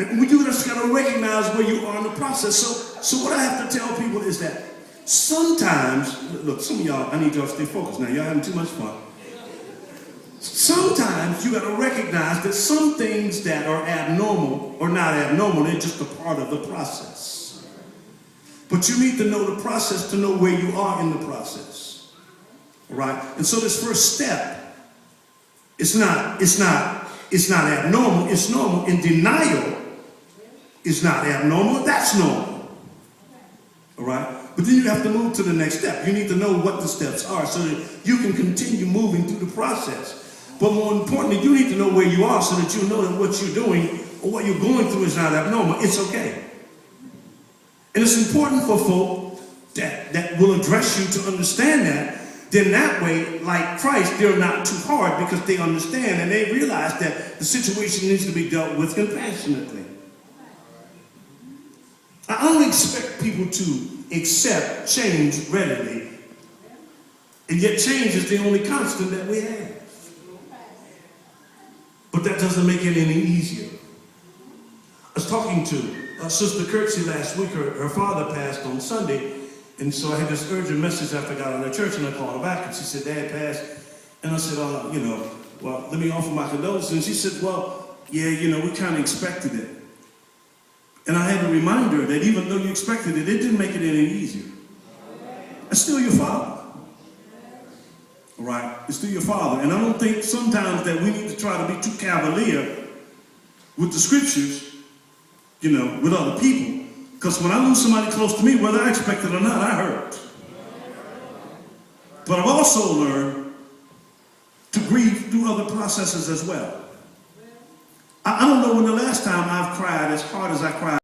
And we do just got to recognize where you are in the process. So what I have to tell people is that sometimes, look, some of y'all, I need y'all to stay focused now. Y'all having too much fun. Sometimes you got to recognize that some things that are abnormal or not abnormal, they're just a part of the process. But you need to know the process to know where you are in the process. All right? And so this first step, it's not abnormal, it's normal. In denial is not abnormal, that's normal. All right? But then you have to move to the next step. You need to know what the steps are so that you can continue moving through the process. But more importantly, you need to know where you are so that you know that what you're doing or what you're going through is not abnormal. It's okay. And it's important for folk that will address you to understand that. Then that way, like Christ, they're not too hard because they understand and they realize that the situation needs to be dealt with compassionately. I don't expect people to accept change readily, and yet change is the only constant that we have. But that doesn't make it any easier. I was talking to Sister Kirksey last week. Her father passed on Sunday, and so I had this urgent message after I got out of church, and I called her back, and she said, Dad passed. And I said, well, let me offer my condolences. And she said, well, yeah, we kind of expected it. And I had to remind her that even though you expected it, it didn't make it any easier. It's still your father. All right? It's still your father. And I don't think sometimes that we need to try to be too cavalier with the scriptures, with other people. Because when I lose somebody close to me, whether I expect it or not, I hurt. But I've also learned to grieve through other processes as well. I don't know when the last time I've cried as hard as I cried